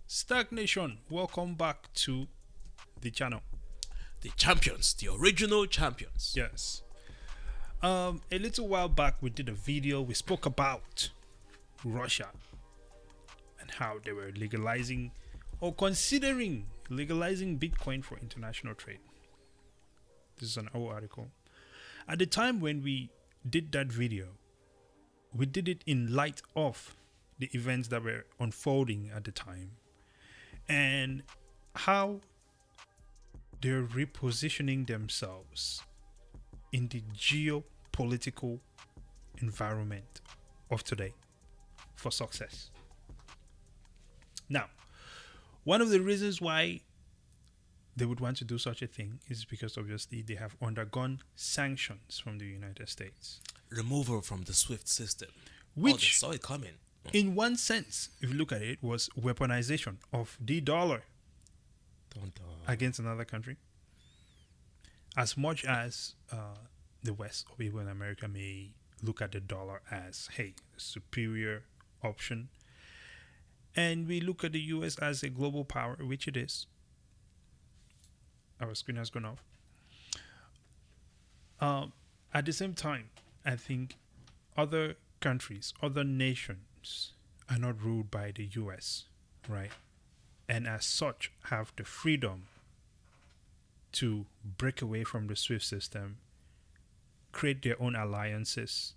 STAKK Nation, welcome back to the channel. The champions, the original champions. Yes. A little while back, we did a video. We spoke about Russia and how they were legalizing or considering legalizing Bitcoin for international trade. This is an old article. At the time when we did that video, we did it in light of the events that were unfolding at the time and how they're repositioning themselves in the geopolitical environment of today for success. Now, one of the reasons why they would want to do such a thing is because obviously they have undergone sanctions from the United States. Removal from the SWIFT system. Which, they saw it coming. In one sense, if you look at it, was weaponization of the dollar against another country. As much as the West or people in America may look at the dollar as, hey, a superior option, and we look at the US as a global power, which it is. Our screen has gone off. At the same time, I think other countries, other nations are not ruled by the US, right? And as such have the freedom to break away from the SWIFT system, create their own alliances,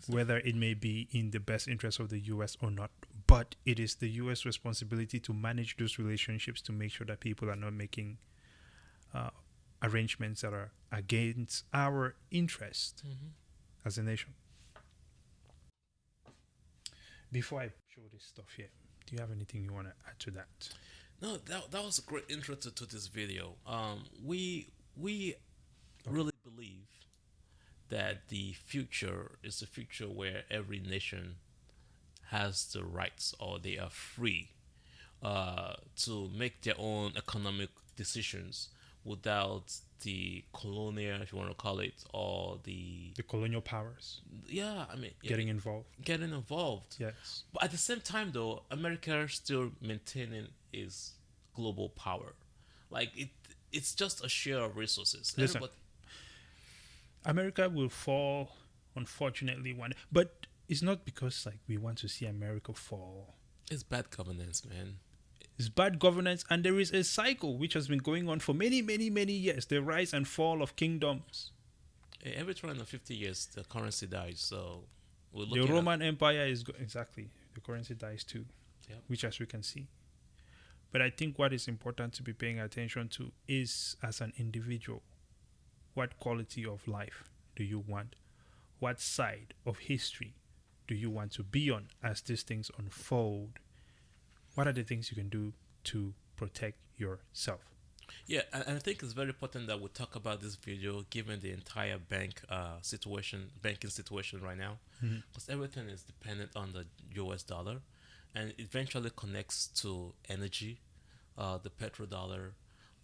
whether it may be in the best interest of the US or not. But it is the US responsibility to manage those relationships to make sure that people are not making arrangements that are against our interest as a nation. Before I show this stuff here, do you have anything you want to add to that? No, that was a great intro to this video. We really believe that the future is a future where every nation has the rights, or they are free to make their own economic decisions without the colonial, if you want to call it, or the colonial powers. Yeah, I mean, getting involved. Yes. But at the same time, though, America still maintaining its global power. Like it's just a share of resources. Listen, America will fall, unfortunately, one. But it's not because like we want to see America fall. It's bad governance, man. It's bad governance, and there is a cycle which has been going on for many, many, many years. The rise and fall of kingdoms. Every 250 years, the currency dies. So the Roman Empire is exactly, the currency dies too, which as we can see. But I think what is important to be paying attention to is, as an individual, what quality of life do you want? What side of history do you want to be on as these things unfold? What are the things you can do to protect yourself? Yeah, and I think it's very important that we talk about this video given the entire banking situation right now, because everything is dependent on the US dollar, and it eventually connects to energy, the petrodollar,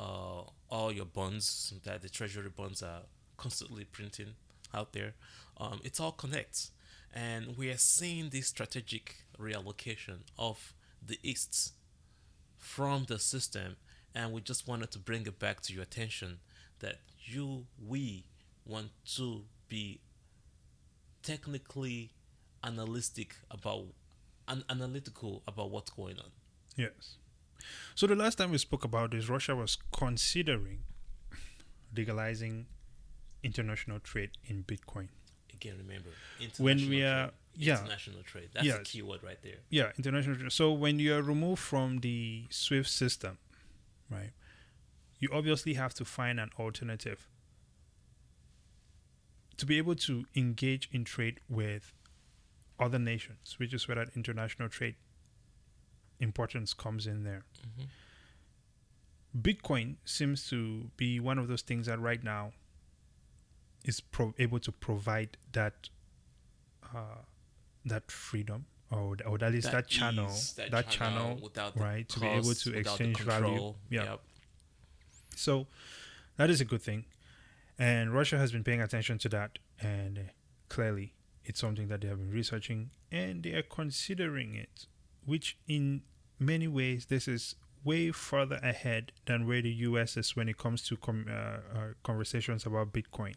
all your bonds that the treasury bonds are constantly printing out there. It all connects, and we are seeing this strategic reallocation of the East from the system, and we just wanted to bring it back to your attention that we want to be technically analytical about what's going on. Yes. So the last time we spoke about this, Russia was considering legalizing international trade in Bitcoin. Again, remember, international trade. That's a key word right there. Yeah, international trade. So when you are removed from the SWIFT system, right, you obviously have to find an alternative to be able to engage in trade with other nations, which is where that international trade importance comes in there. Bitcoin seems to be one of those things that right now is able to provide that freedom, or at least that channel, right, to be able to exchange value. Yeah. Yep. So that is a good thing. And Russia has been paying attention to that, and clearly it's something that they have been researching and they are considering it, which in many ways this is way further ahead than where the US is when it comes to conversations about Bitcoin.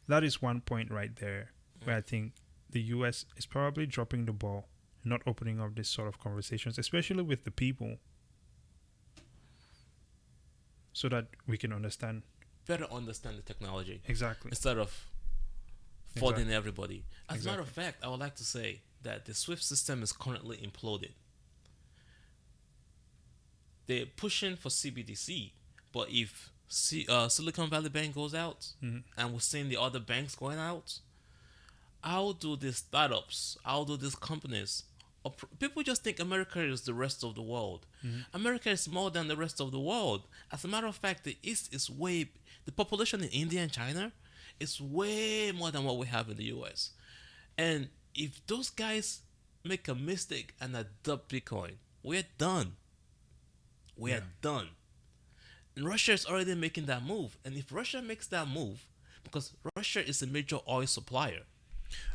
That is one point right there where I think the US is probably dropping the ball, not opening up this sort of conversations, especially with the people, so that we can understand. Better understand the technology Exactly. instead of flooding Exactly. everybody. As a matter of Exactly. fact, I would like to say that the SWIFT system is currently imploded. They're pushing for CBDC, but if Silicon Valley Bank goes out, Mhm. and we're seeing the other banks going out, how do these startups, how do these companies, people just think America is the rest of the world. America is more than the rest of the world. As a matter of fact, the East is the population in India and China is way more than what we have in the US. And if those guys make a mistake and adopt Bitcoin, we're done. We Yeah. are done. And Russia is already making that move. And if Russia makes that move, because Russia is a major oil supplier.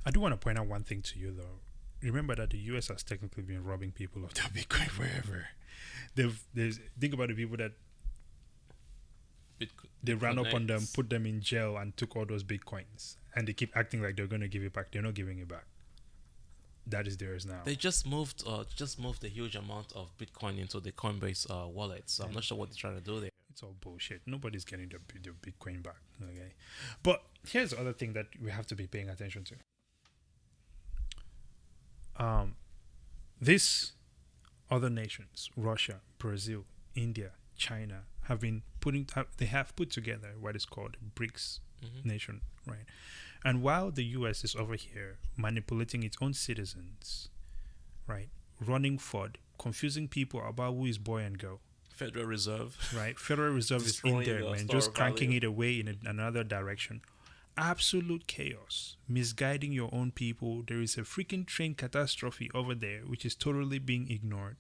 I do want to point out one thing to you though. Remember that the US has technically been robbing people of their Bitcoin forever. Think about the people that they ran up on them, put them in jail, and took all those Bitcoins, and they keep acting like they're going to give it back. They're not giving it back. That is theirs now. They just moved a huge amount of Bitcoin into the Coinbase wallet. So I'm not sure what they're trying to do there. It's all bullshit. Nobody's getting the Bitcoin back. Okay, but here's the other thing that we have to be paying attention to. These other nations, Russia, Brazil, India, China, they have put together what is called BRICS nation, right? And while the US is over here manipulating its own citizens, right, running fraud, confusing people about who is boy and girl, Federal Reserve, right? Federal Reserve is in Destroying there, the man, store just cranking value. it away in another direction. Absolute chaos, misguiding your own people. There is a freaking train catastrophe over there, which is totally being ignored.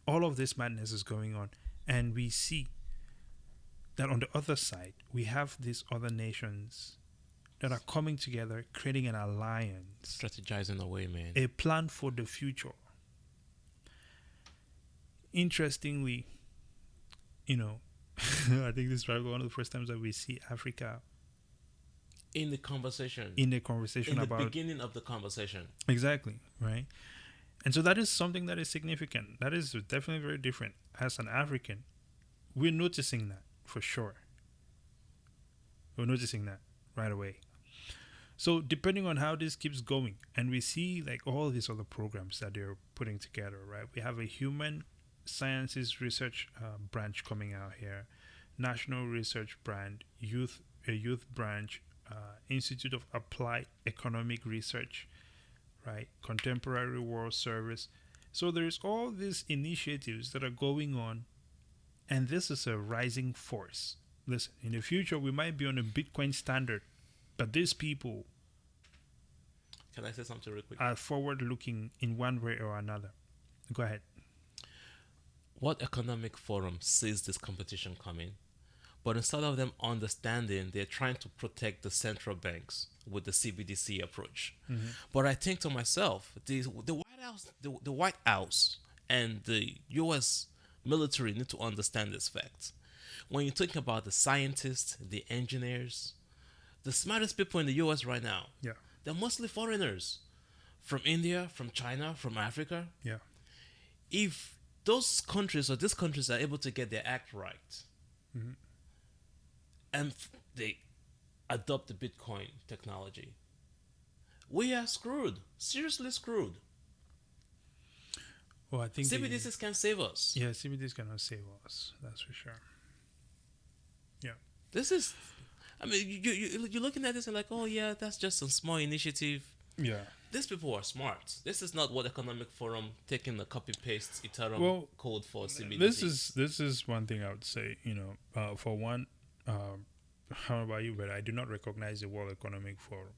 All of this madness is going on, and we see that on the other side, we have these other nations that are coming together, creating an alliance, strategizing away, man. a plan for the future. Interestingly, I think this is probably one of the first times that we see Africa In the conversation, in a conversation in the about beginning of the conversation. exactly, right? And so that is something that is significant. That is definitely very different. As an African, we're noticing that for sure. We're noticing that right away. So depending on how this keeps going, and we see like all these other programs that they're putting together, right? We have a human sciences research branch coming out here, national research brand, a youth branch, Institute of Applied Economic Research, right? Contemporary World Service. So there's all these initiatives that are going on, and this is a rising force. Listen, in the future we might be on a Bitcoin standard, but these people Can I say something real quick? are forward looking in one way or another. Go ahead. What economic forum sees this competition coming? But instead of them understanding, they're trying to protect the central banks with the CBDC approach. But I think to myself, the White House and the U.S. military need to understand this fact. When you think about the scientists, the engineers, the smartest people in the U.S. right now, Yeah. they're mostly foreigners from India, from China, from Africa. Yeah. If those countries or these countries are able to get their act right, and they adopt the Bitcoin technology, we are screwed. Seriously screwed. Well, I think CBDCs can save us. yeah, CBDs cannot save us. That's for sure. Yeah. This is, I mean, you're looking at this and like, oh yeah, that's just a small initiative. Yeah. These people are smart. This is not what Economic Forum taking a copy paste Ethereum code for CBDC. This is one thing I would say. For one, how about you? But I do not recognize the World Economic Forum.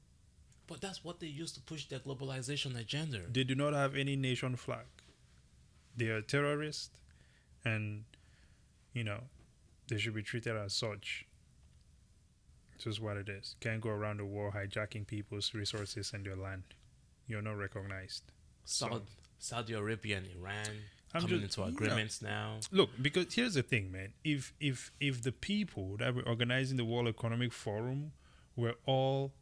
But that's what they use to push their globalization agenda. They do not have any nation flag. They are terrorists, and They should be treated as such. It's just what it is. Can't go around the world hijacking people's resources and their land. You're not recognized. Saudi Arabia and Iran I'm coming just- into agreements now. Look, because here's the thing, man. If the people that were organizing the World Economic Forum were all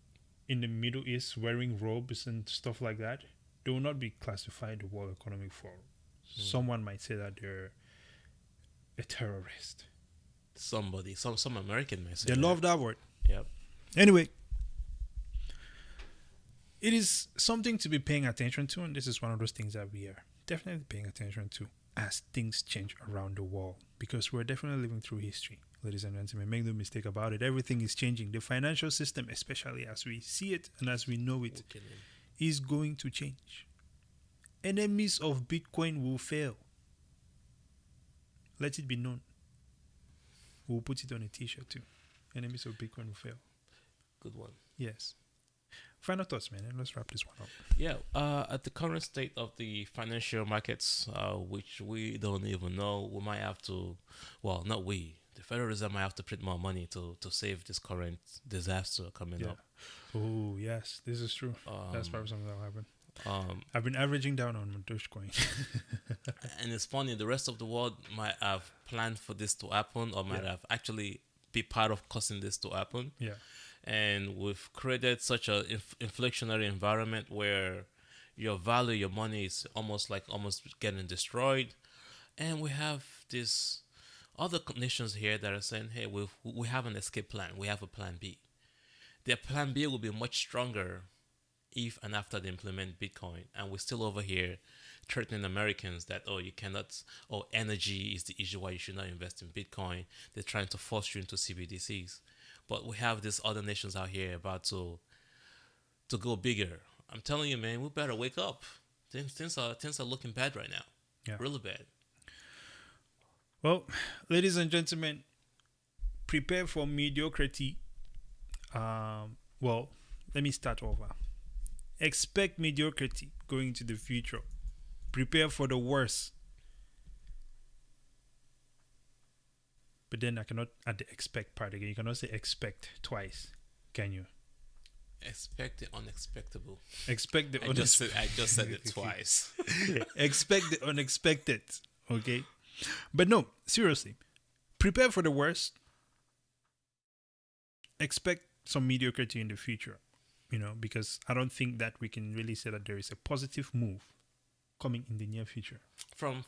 in the Middle East wearing robes and stuff like that, they will not be classified the World Economic Forum. Someone might say that they're a terrorist. Some American may say They that. love that word. Yep. Anyway, it is something to be paying attention to, and this is one of those things that we are definitely paying attention to as things change around the world, because we're definitely living through history, ladies and gentlemen. Make no mistake about it. Everything is changing. The financial system, especially as we see it and as we know it, is going to change. Enemies of Bitcoin will fail. Let it be known. We'll put it on a t-shirt too. Enemies of Bitcoin will fail. Good one. Yes. Final thoughts, man, and let's wrap this one up. Yeah, at the current state of the financial markets, which we don't even know, we might have to, well, not we, the Federal Reserve might have to print more money to save this current disaster coming up. Oh, yes, this is true. That's probably something that will happen. I've been averaging down on my Dogecoin. And it's funny, the rest of the world might have planned for this to happen, or might have actually be part of causing this to happen. Yeah. And we've created such a inflationary environment where your value, your money is almost getting destroyed. And we have these other nations here that are saying, hey, we have an escape plan. We have a plan B. Their plan B will be much stronger if and after they implement Bitcoin. And we're still over here threatening Americans that, oh, you cannot, oh, energy is the issue why you should not invest in Bitcoin. They're trying to force you into CBDCs. But we have these other nations out here about to go bigger. I'm telling you, man, we better wake up. Things are looking bad right now. Yeah. Really bad. Well, ladies and gentlemen, prepare for mediocrity. Well, let me start over. Expect mediocrity going into the future. Prepare for the worst. But then I cannot add the expect part again. You cannot say expect twice, can you? Expect the unexpectable. Expect the I just said it twice. Expect the unexpected, okay? But no, seriously. Prepare for the worst. Expect some mediocrity in the future, because I don't think that we can really say that there is a positive move coming in the near future. From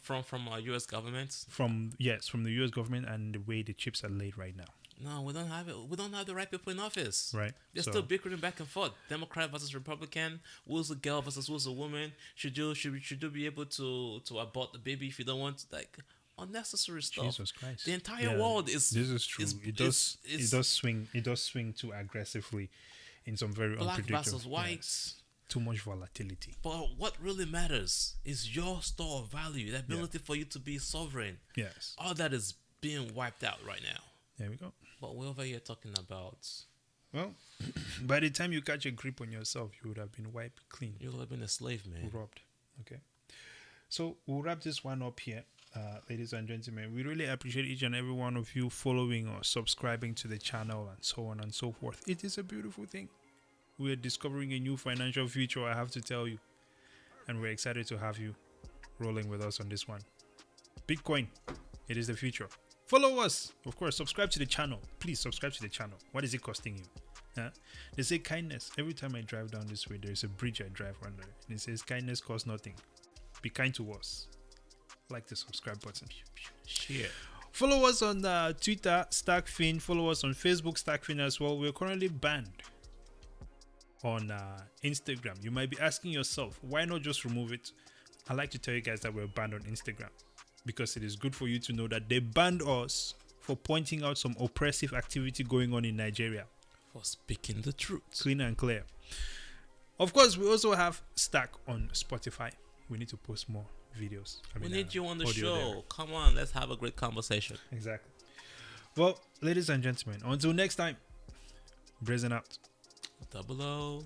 our U.S. government? From the U.S. government and the way the chips are laid right now. No, we don't have it. We don't have the right people in office. Right. They're still bickering back and forth. Democrat versus Republican. Who's a girl versus who's a woman? Should you be able to abort the baby if you don't want to? Like, unnecessary stuff. Jesus Christ. The entire world is. This is true. It does swing too aggressively in some very black unpredictable. versus white. Yes. Too much volatility. But what really matters is your store of value, the ability for you to be sovereign. Yes. All that is being wiped out right now. There we go. But we're over here talking about. Well, by the time you catch a grip on yourself, you would have been wiped clean. You would have been a slave, man. Robbed. Okay. So we'll wrap this one up here, ladies and gentlemen. We really appreciate each and every one of you following or subscribing to the channel and so on and so forth. It is a beautiful thing. We are discovering a new financial future, I have to tell you. And we're excited to have you rolling with us on this one. Bitcoin, it is the future. Follow us. Of course, subscribe to the channel. Please subscribe to the channel. What is it costing you? They say kindness. Every time I drive down this way, there's a bridge I drive under. And it says kindness costs nothing. Be kind to us. Like the subscribe button. Shit. Follow us on Twitter, STAKK. Follow us on Facebook, STAKK as well. We're currently banned on Instagram. You might be asking yourself, why not just remove it? I like to tell you guys that we're banned on Instagram because it is good for you to know that they banned us for pointing out some oppressive activity going on in Nigeria. For speaking the truth. Clean and clear. Of course, we also have STAKK on Spotify. We need to post more videos. We need you on the audio show. there. Come on, let's have a great conversation. Exactly. Well, ladies and gentlemen, until next time, brazen out. 00.